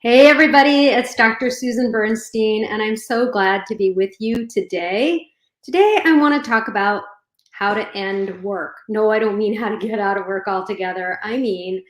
Hey everybody, it's Dr. Susan Bernstein, and I'm so glad to be with you today. Today I want to talk about how to end work. No, I don't mean how to get out of work altogether. I mean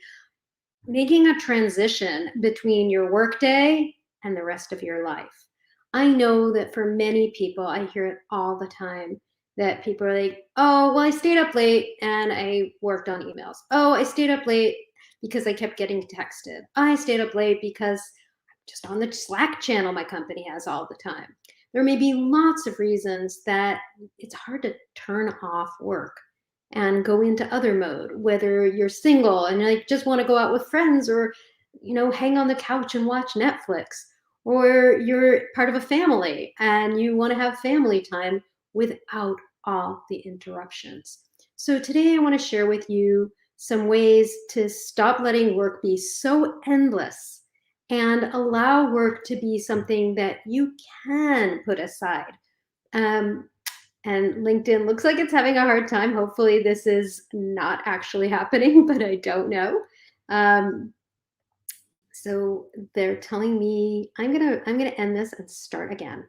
making a transition between your workday and the rest of your life. I know that for many people, I hear it all the time that people are like, oh, well, I stayed up late and I worked on emails. Oh, I stayed up late because I kept getting texted. I stayed up late because I'm just on the Slack channel my company has all the time. There may be lots of reasons that it's hard to turn off work and go into other mode, whether you're single and like just want to go out with friends or hang on the couch and watch Netflix, or you're part of a family and you want to have family time without all the interruptions. So today I want to share with you some ways to stop letting work be so endless and allow work to be something that you can put aside. um, and LinkedIn looks like it's having a hard time. Hopefully this is not actually happening, but I don't know. Um, so they're telling me I'm gonna end this and start again.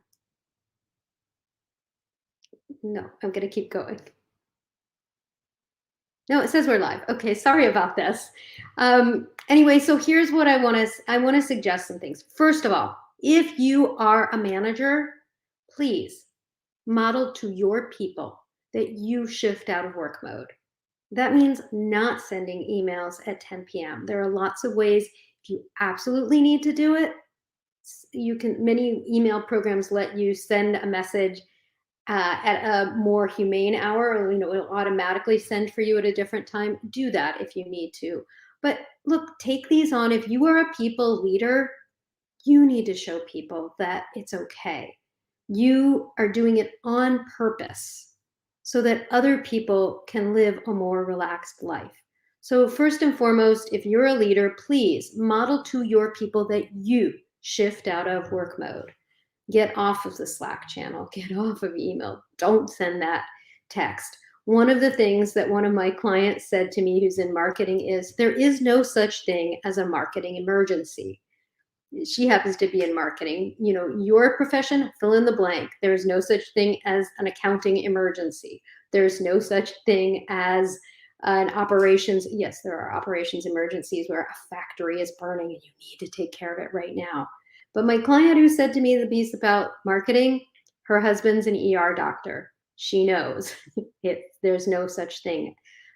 No, I'm gonna keep going. No, it says we're live. Okay, sorry about this. Anyway, so here's what I want to suggest some things. First of all, if you are a manager, please model to your people that you shift out of work mode. That means not sending emails at 10 p.m. There are lots of ways. If you absolutely need to do it, many email programs let you send a message at a more humane hour, or it'll automatically send for you at a different time. Do that if you need to. But look, take these on. If you are a people leader, you need to show people that it's okay. You are doing it on purpose so that other people can live a more relaxed life. So first and foremost, if you're a leader, please model to your people that you shift out of work mode. Get off of the Slack channel, get off of email. Don't send that text. One of the things that one of my clients said to me who's in marketing is there is no such thing as a marketing emergency. She happens to be in marketing. Your profession, fill in the blank. There's no such thing as an accounting emergency. There's no such thing as an operations. Yes, there are operations emergencies where a factory is burning and you need to take care of it right now. But my client who said to me the piece about marketing, her husband's an ER doctor. She knows there's no such thing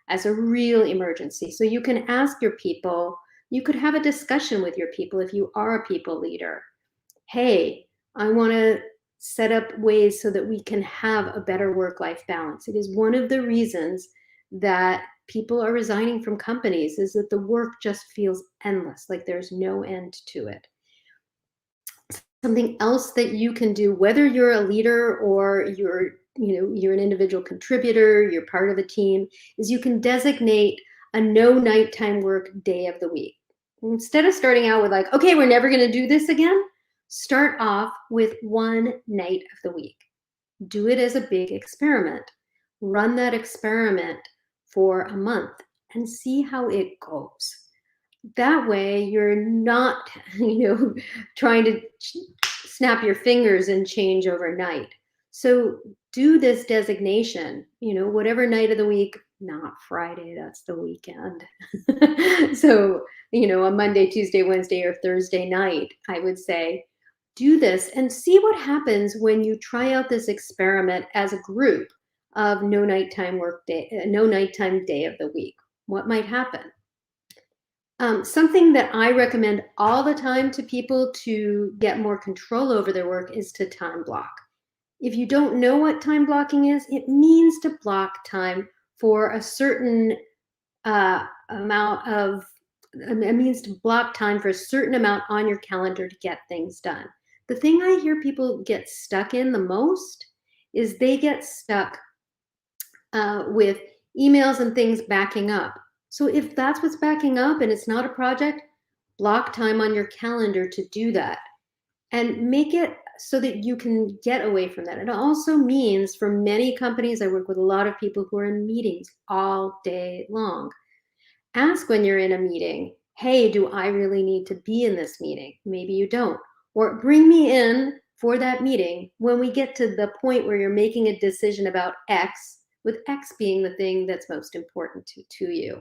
as a real emergency. So you can ask your people, you could have a discussion with your people if you are a people leader. Hey, I want to set up ways so that we can have a better work-life balance. It is one of the reasons that people are resigning from companies, is that the work just feels endless, like there's no end to it. Something else that you can do, whether you're a leader or you're an individual contributor, you're part of a team, is you can designate a no nighttime work day of the week. Instead of starting out with like, okay, we're never going to do this again, start off with one night of the week. Do it as a big experiment. Run that experiment for a month and see how it goes. That way you're not, trying to snap your fingers and change overnight. So do this designation, whatever night of the week, not Friday, that's the weekend. So, a Monday, Tuesday, Wednesday, or Thursday night, I would say, do this and see what happens when you try out this experiment as a group of no nighttime day of the week. What might happen? Something that I recommend all the time to people to get more control over their work is to time block. If you don't know what time blocking is, it means to block time for a certain it means to block time for a certain amount on your calendar to get things done. The thing I hear people get stuck in the most is they get stuck with emails and things backing up. So if that's what's backing up and it's not a project, block time on your calendar to do that and make it so that you can get away from that. It also means, for many companies, I work with a lot of people who are in meetings all day long. Ask when you're in a meeting, Hey, do I really need to be in this meeting? Maybe you don't. Or bring me in for that meeting when we get to the point where you're making a decision about X, with X being the thing that's most important to you.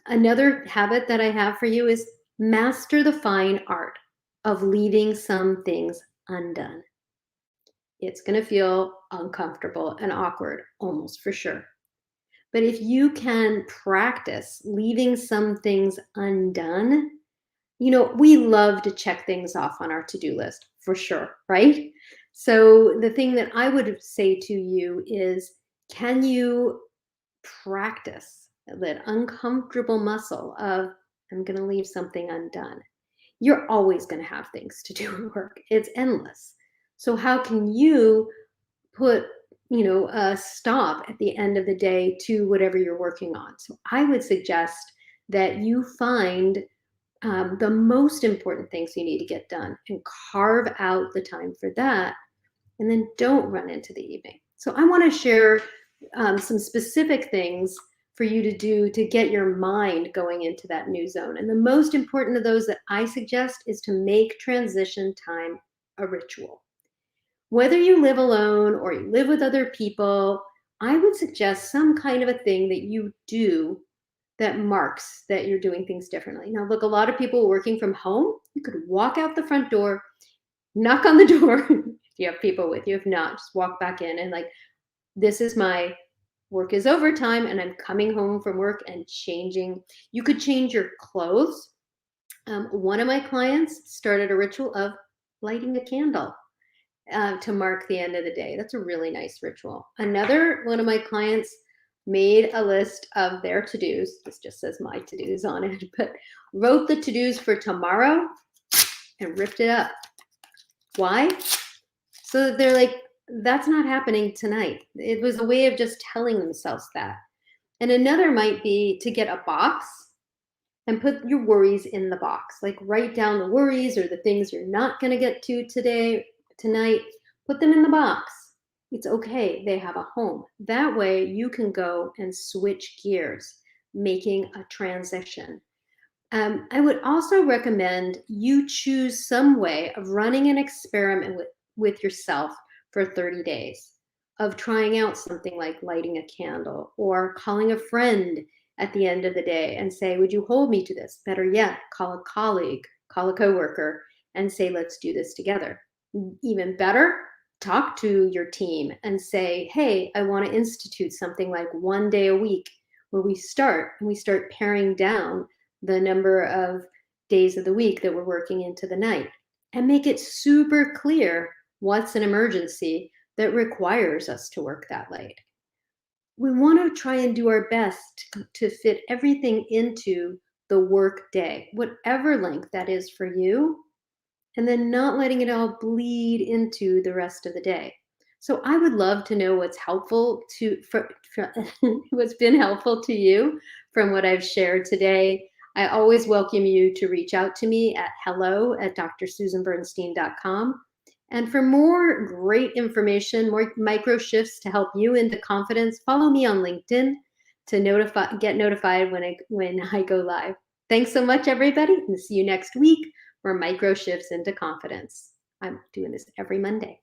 Another habit that I have for you is master the fine art of leaving some things undone. It's going to feel uncomfortable and awkward, almost for sure. But if you can practice leaving some things undone, we love to check things off on our to-do list for sure, right? So the thing that I would say to you is, can you practice that uncomfortable muscle of, I'm going to leave something undone? You're always going to have things to do at work. It's endless. So how can you put a stop at the end of the day to whatever you're working on? So I would suggest that you find the most important things you need to get done and carve out the time for that, and then don't run into the evening. So I want to share some specific things for you to do to get your mind going into that new zone. And the most important of those that I suggest is to make transition time a ritual. Whether you live alone or you live with other people, I would suggest some kind of a thing that you do that marks that you're doing things differently. Now, look, a lot of people working from home, you could walk out the front door, knock on the door if you have people with you. If not, just walk back in and, like, this is my work is overtime and I'm coming home from work and changing. You could change your clothes. One of my clients started a ritual of lighting a candle to mark the end of the day. That's a really nice ritual. Another one of my clients made a list of their to-dos. This just says my to-dos on it, but wrote the to-dos for tomorrow and ripped it up. Why? So that they're like, that's not happening tonight. It was a way of just telling themselves that. And another might be to get a box and put your worries in the box. Like, write down the worries or the things you're not going to get to tonight, put them in the box. It's okay. They have a home. That way you can go and switch gears, making a transition. I would also recommend you choose some way of running an experiment with yourself for 30 days, of trying out something like lighting a candle or calling a friend at the end of the day and say, would you hold me to this? Better yet, call a colleague, call a coworker and say, let's do this together. Even better, talk to your team and say, hey, I want to institute something like 1 day a week where we start paring down the number of days of the week that we're working into the night, and make it super clear what's an emergency that requires us to work that late. We want to try and do our best to fit everything into the work day, whatever length that is for you, and then not letting it all bleed into the rest of the day. So I would love to know what's helpful what's been helpful to you from what I've shared today. I always welcome you to reach out to me at hello@drsusanbernstein.com. And for more great information, more micro shifts to help you into confidence, follow me on LinkedIn to get notified when I go live. Thanks so much, everybody, and see you next week for micro shifts into confidence. I'm doing this every Monday.